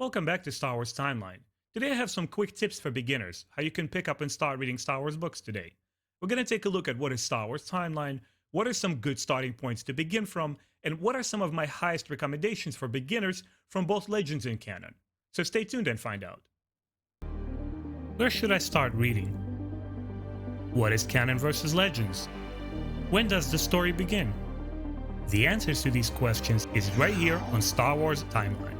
Welcome back to Star Wars Timeline. Today I have some quick tips for beginners, how you can pick up and start reading Star Wars books today. We're going to take a look at what is Star Wars Timeline, what are some good starting points to begin from, and what are some of my highest recommendations for beginners from both Legends and Canon. So stay tuned and find out. Where should I start reading? What is Canon versus Legends? When does the story begin? The answers to these questions is right here on Star Wars Timeline.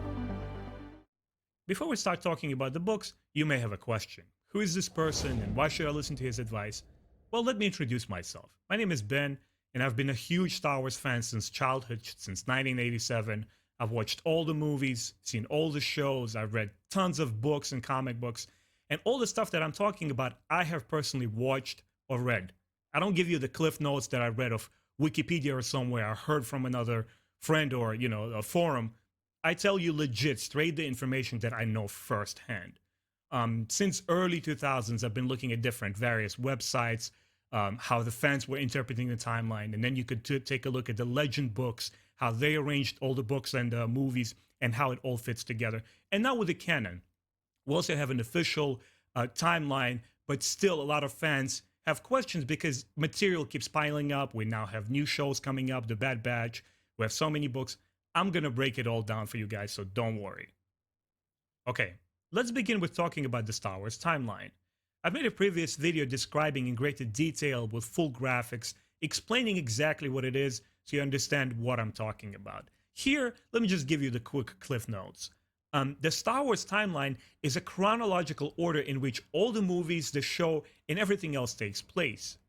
Before we start talking about the books, you may have a question. Who is this person and why should I listen to his advice? Well, let me introduce myself. My name is Ben, and I've been a huge Star Wars fan since childhood, since 1987. I've watched all the movies, seen all the shows, I've read tons of books and comic books, and all the stuff that I'm talking about, I have personally watched or read. I don't give you the cliff notes that I read of Wikipedia or somewhere, I heard from another friend or, a forum. I tell you legit, straight the information that I know firsthand. Since early 2000s, I've been looking at different various websites, how the fans were interpreting the timeline, and then you could take a look at the legend books, how they arranged all the books and movies, and how it all fits together. And now with the canon, we also have an official timeline, but still a lot of fans have questions because material keeps piling up. We now have new shows coming up, The Bad Batch. We have so many books. I'm going to break it all down for you guys, so don't worry. Okay, let's begin with talking about the Star Wars timeline. I've made a previous video describing in greater detail with full graphics, explaining exactly what it is so you understand what I'm talking about. Here, let me just give you the quick cliff notes. The Star Wars timeline is a chronological order in which all the movies, the show, and everything else takes place.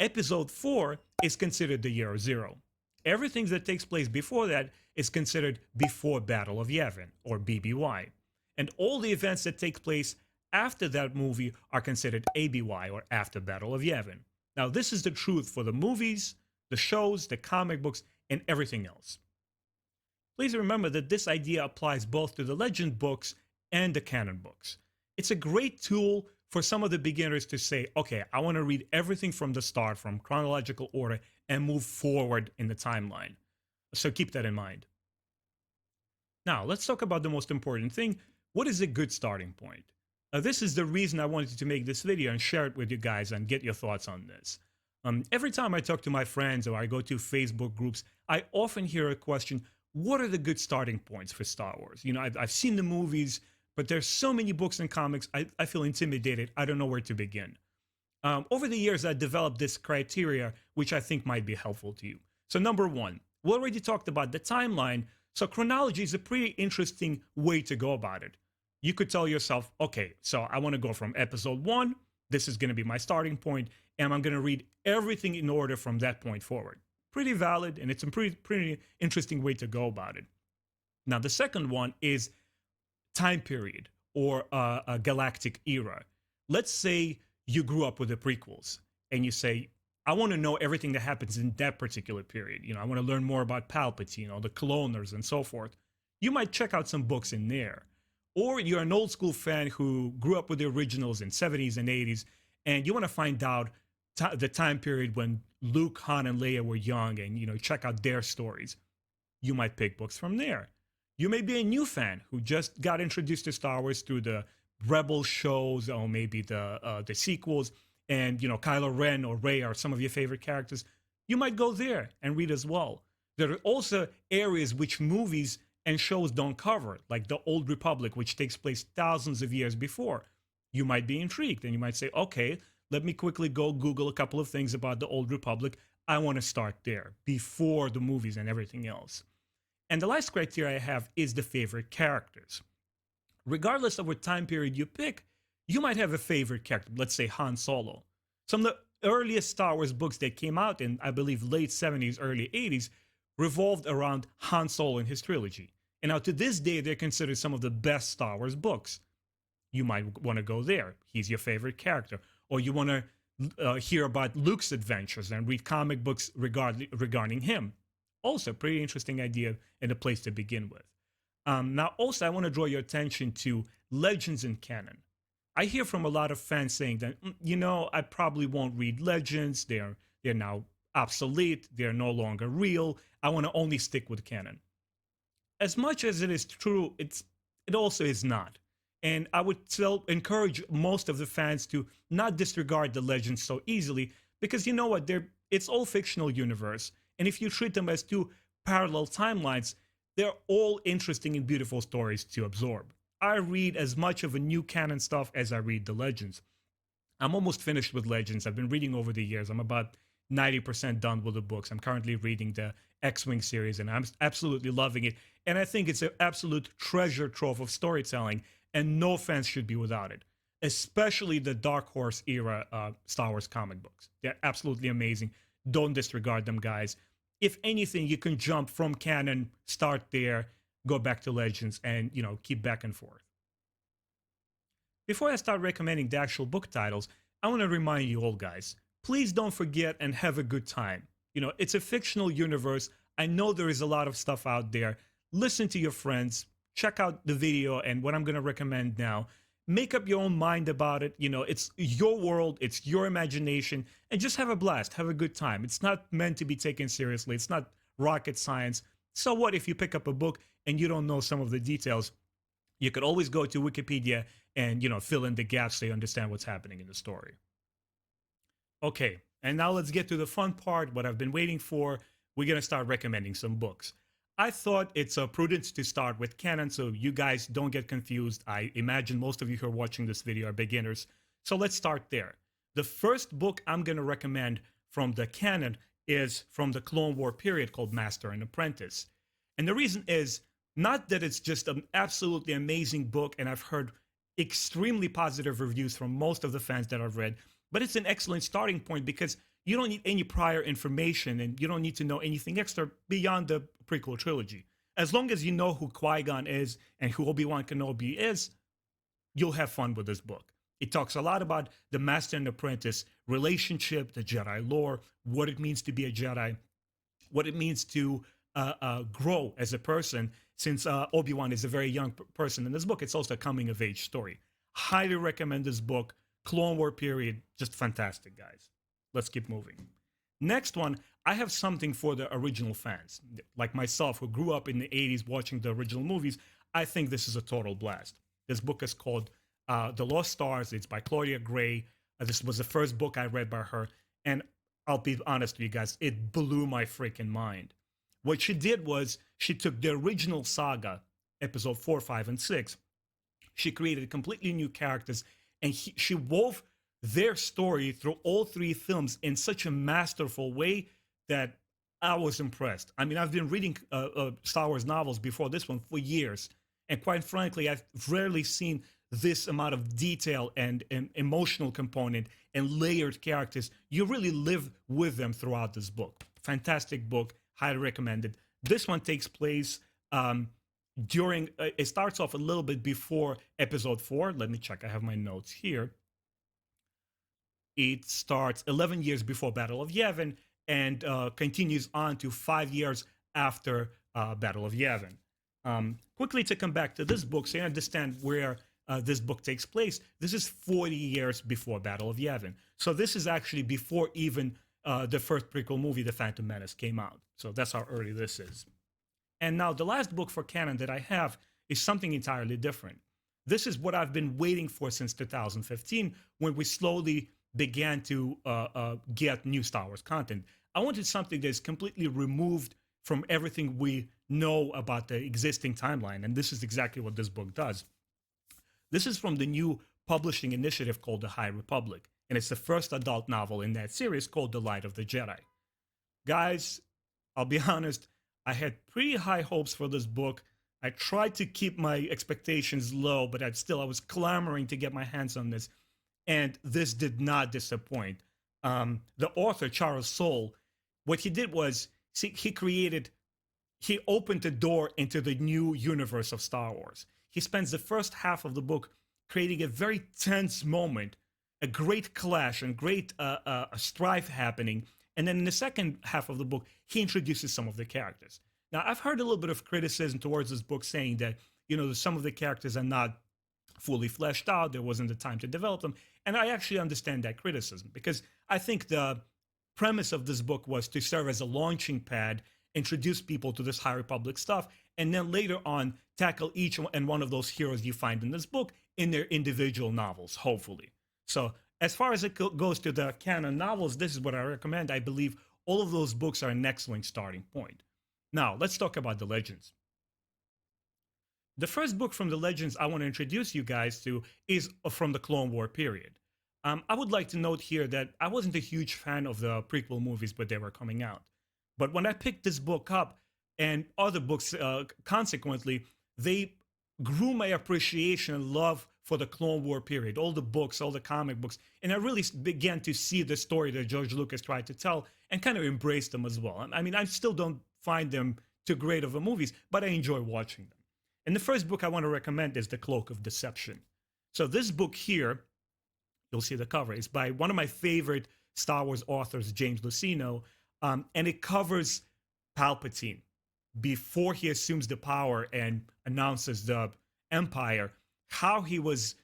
Episode 4 is considered the year 0. Everything that takes place before that is considered before Battle of Yavin, or BBY. And all the events that take place after that movie are considered ABY, or after Battle of Yavin. Now, this is the truth for the movies, the shows, the comic books, and everything else. Please remember that this idea applies both to the legend books and the canon books. It's a great tool for some of the beginners to say, okay, I want to read everything from the start, from chronological order, and move forward in the timeline. So keep that in mind. Now, let's talk about the most important thing. What is a good starting point? This is the reason I wanted to make this video and share it with you guys and get your thoughts on this. Every time I talk to my friends or I go to Facebook groups, I often hear a question, what are the good starting points for Star Wars? I've seen the movies, but there's so many books and comics, I feel intimidated. I don't know where to begin. Over the years, I developed this criteria, which I think might be helpful to you. So number one, we already talked about the timeline. So chronology is a pretty interesting way to go about it. You could tell yourself, okay, so I want to go from episode 1. This is going to be my starting point, and I'm going to read everything in order from that point forward. Pretty valid, and it's a pretty interesting way to go about it. Now, the second one is time period or a galactic era. Let's say you grew up with the prequels and you say, I want to know everything that happens in that particular period. I want to learn more about Palpatine or the cloners and so forth. You might check out some books in there. Or you're an old school fan who grew up with the originals in 70s and 80s, and you want to find out the time period when Luke, Han, and Leia were young and, check out their stories. You might pick books from there. You may be a new fan who just got introduced to Star Wars through the Rebel shows or maybe the sequels, and, Kylo Ren or Rey are some of your favorite characters. You might go there and read as well. There are also areas which movies and shows don't cover, like the Old Republic, which takes place thousands of years before. You might be intrigued and you might say, okay, let me quickly go Google a couple of things about the Old Republic. I want to start there before the movies and everything else. And the last criteria I have is the favorite characters. Regardless of what time period you pick, you might have a favorite character, let's say Han Solo. Some of the earliest Star Wars books that came out in, I believe, late 70s, early 80s, revolved around Han Solo and his trilogy. And now to this day, they're considered some of the best Star Wars books. You might want to go there. He's your favorite character. Or you want to hear about Luke's adventures and read comic books regarding him. Also, pretty interesting idea and a place to begin with. Now, also, I want to draw your attention to Legends and Canon. I hear from a lot of fans saying that, I probably won't read Legends. They're now obsolete. They're no longer real. I want to only stick with canon. As much as it is true, it's it also is not. And I would still encourage most of the fans to not disregard the legends so easily, because you know what, it's all fictional universe. And if you treat them as two parallel timelines, they're all interesting and beautiful stories to absorb. I read as much of a new canon stuff as I read the legends. I'm almost finished with Legends. I've been reading over the years. I'm about 90% done with the books. I'm currently reading the X-Wing series, and I'm absolutely loving it. And I think it's an absolute treasure trove of storytelling, and no fans should be without it. Especially the Dark Horse era Star Wars comic books. They're absolutely amazing. Don't disregard them, guys. If anything, you can jump from canon, start there, go back to Legends, and keep back and forth. Before I start recommending the actual book titles, I want to remind you all, guys, please don't forget and have a good time. It's a fictional universe. I know there is a lot of stuff out there. Listen to your friends, check out the video and what I'm going to recommend now. Make up your own mind about it. It's your world, it's your imagination, and just have a blast, have a good time. It's not meant to be taken seriously. It's not rocket science. So what if you pick up a book and you don't know some of the details? You could always go to Wikipedia and fill in the gaps so you understand what's happening in the story. Okay, and now let's get to the fun part, what I've been waiting for. We're gonna start recommending some books. I thought it's prudent to start with canon so you guys don't get confused. I imagine most of you who are watching this video are beginners, so let's start there. The first book I'm gonna recommend from the canon is from the Clone War period, called Master and Apprentice. And the reason is not that it's just an absolutely amazing book, and I've heard extremely positive reviews from most of the fans that I've read, but it's an excellent starting point because you don't need any prior information and you don't need to know anything extra beyond the prequel trilogy. As long as you know who Qui-Gon is and who Obi-Wan Kenobi is, you'll have fun with this book. It talks a lot about the Master and Apprentice relationship, the Jedi lore, what it means to be a Jedi, what it means to grow as a person, since Obi-Wan is a very young person in this book. It's also a coming-of-age story. Highly recommend this book. Clone War period, just fantastic, guys. Let's keep moving. Next one, I have something for the original fans. Like myself, who grew up in the 80s watching the original movies, I think this is a total blast. This book is called The Lost Stars. It's by Claudia Gray. This was the first book I read by her. And I'll be honest with you guys, it blew my freaking mind. What she did was she took the original saga, episode 4, 5, and 6. She created completely new characters, and she wove their story through all three films in such a masterful way that I was impressed. I mean, I've been reading Star Wars novels before this one for years, and quite frankly, I've rarely seen this amount of detail and emotional component and layered characters. You really live with them throughout this book. Fantastic book. Highly recommended. This one takes place during, it starts off a little bit before episode 4. Let me check. I have my notes here. It starts 11 years before Battle of Yavin and continues on to 5 years after Battle of Yavin. Quickly to come back to this book so you understand where this book takes place. This is 40 years before Battle of Yavin. So this is actually before even the first prequel movie, The Phantom Menace, came out. So that's how early this is. And now the last book for canon that I have is something entirely different. This is what I've been waiting for since 2015, when we slowly began to get new Star Wars content. I wanted something that's completely removed from everything we know about the existing timeline, and this is exactly what this book does. This is from the new publishing initiative called The High Republic, and it's the first adult novel in that series called The Light of the Jedi. Guys, I'll be honest, I had pretty high hopes for this book. I tried to keep my expectations low, but I was clamoring to get my hands on this, and this did not disappoint. The author, Charles Soule, what he did was he opened the door into the new universe of Star Wars. He spends the first half of the book creating a very tense moment, a great clash and great strife happening. And then in the second half of the book, he introduces some of the characters. Now, I've heard a little bit of criticism towards this book saying that, some of the characters are not fully fleshed out. There wasn't the time to develop them. And I actually understand that criticism because I think the premise of this book was to serve as a launching pad, introduce people to this High Republic stuff, and then later on tackle each and one of those heroes you find in this book in their individual novels, hopefully. So as far as it goes to the canon novels, this is what I recommend. I believe all of those books are an excellent starting point. Now, let's talk about the Legends. The first book from the Legends I want to introduce you guys to is from the Clone War period. I would like to note here that I wasn't a huge fan of the prequel movies, but they were coming out. But when I picked this book up and other books, consequently, they grew my appreciation and love for the Clone War period, all the books, all the comic books, and I really began to see the story that George Lucas tried to tell and kind of embrace them as well. I mean, I still don't find them too great of a movies, but I enjoy watching them. And the first book I want to recommend is The Cloak of Deception. So this book here, you'll see the cover, is by one of my favorite Star Wars authors, James Luceno, and it covers Palpatine before he assumes the power and announces the Empire, how he was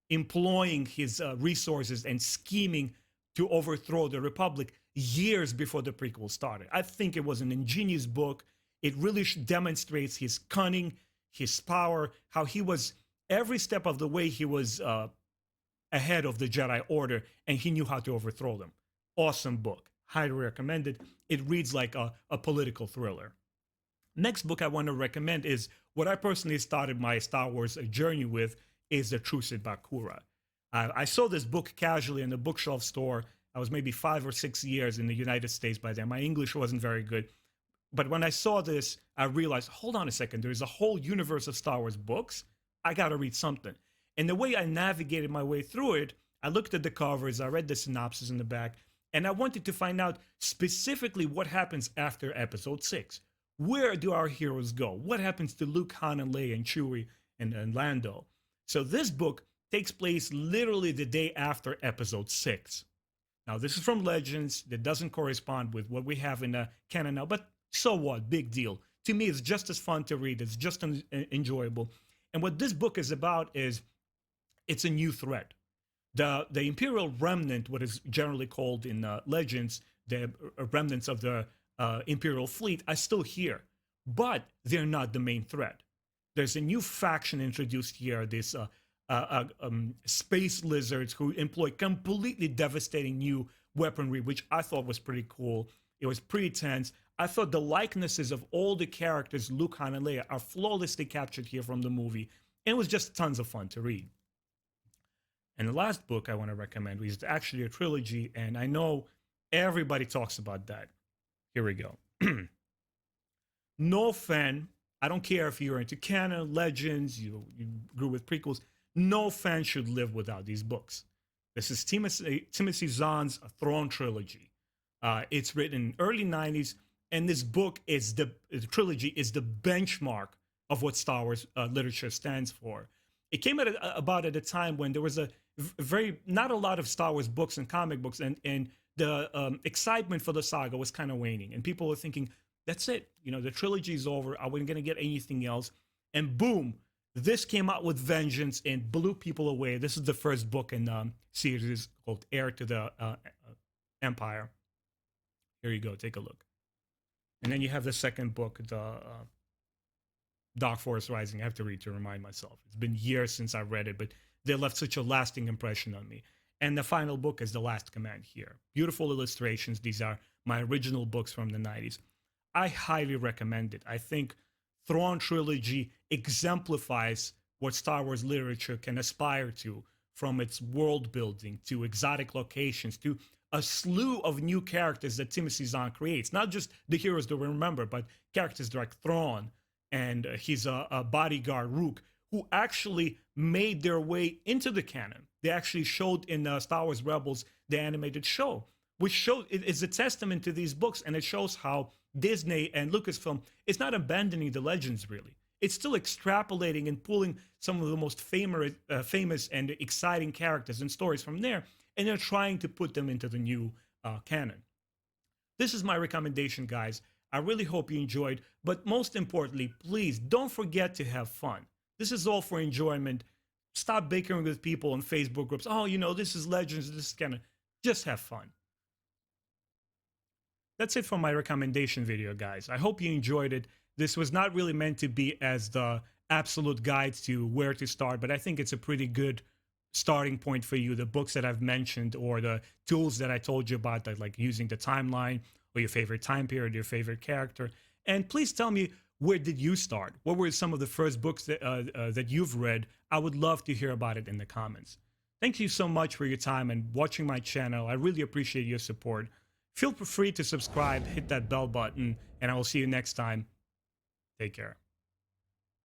employing his resources and scheming to overthrow the Republic years before the prequel started. I think it was an ingenious book. It really demonstrates his cunning, his power, how he was, every step of the way, he was ahead of the Jedi Order, and he knew how to overthrow them. Awesome book. Highly recommended. It reads like a political thriller. Next book I want to recommend is what I personally started my Star Wars journey with, is The Truce at Bakura. I saw this book casually in the bookshelf store. I was maybe 5 or 6 years in the United States by then. My English wasn't very good. But when I saw this, I realized, hold on a second, there's a whole universe of Star Wars books. I got to read something. And the way I navigated my way through it, I looked at the covers, I read the synopsis in the back, and I wanted to find out specifically what happens after Episode 6. Where do our heroes go? What happens to Luke, Han, and Leia, and Chewie, and Lando? So this book takes place literally the day after Episode 6. Now, this is from Legends. That doesn't correspond with what we have in the canon now, but so what? Big deal. To me, it's just as fun to read. It's just enjoyable. And what this book is about is it's a new threat. The Imperial Remnant, what is generally called in Legends, the remnants of the Imperial fleet, are still here, but they're not the main threat. There's a new faction introduced here, this space lizards who employ completely devastating new weaponry, which I thought was pretty cool. It was pretty tense. I thought the likenesses of all the characters, Luke, Han, and Leia, are flawlessly captured here from the movie, and it was just tons of fun to read. And the last book I want to recommend is actually a trilogy, and I know everybody talks about that. Here we go. No fan, I don't care if you're into canon, legends, you grew with prequels, no fan should live without these books. This is Timothy Zahn's Throne trilogy. It's written in early 90s, and this book is the trilogy is the benchmark of what Star Wars literature stands for. It came at about at a time when there was a not a lot of Star Wars books and comic books, and the excitement for the saga was kind of waning, and people were thinking, that's it, the trilogy is over, are we going to get anything else? And boom, this came out with vengeance and blew people away. This is the first book in series called Heir to the Empire. Here you go, take a look. And then you have the second book, the Dark Force Rising. I have to read to remind myself. It's been years since I read it, but they left such a lasting impression on me. And the final book is The Last Command here. Beautiful illustrations. These are my original books from the 90s. I highly recommend it. I think Thrawn Trilogy exemplifies what Star Wars literature can aspire to, from its world building to exotic locations to a slew of new characters that Timothy Zahn creates. Not just the heroes that we remember, but characters like Thrawn and his bodyguard Rook, who actually made their way into the canon. They actually showed in Star Wars Rebels, the animated show, which is a testament to these books, and it shows how Disney and Lucasfilm is not abandoning the legends, really. It's still extrapolating and pulling some of the most famous and exciting characters and stories from there, and they're trying to put them into the new canon. This is my recommendation, guys. I really hope you enjoyed, but most importantly, please don't forget to have fun. This is all for enjoyment. Stop bickering with people on Facebook groups. Oh, this is Legends, this is canon. Just have fun. That's it for my recommendation video, guys. I hope you enjoyed it. This was not really meant to be as the absolute guide to where to start, but I think it's a pretty good starting point for you. The books that I've mentioned or the tools that I told you about, that like using the timeline or your favorite time period, your favorite character. And please tell me, where did you start? What were some of the first books that you've read? I would love to hear about it in the comments. Thank you so much for your time and watching my channel. I really appreciate your support. Feel free to subscribe, hit that bell button, and I will see you next time. Take care.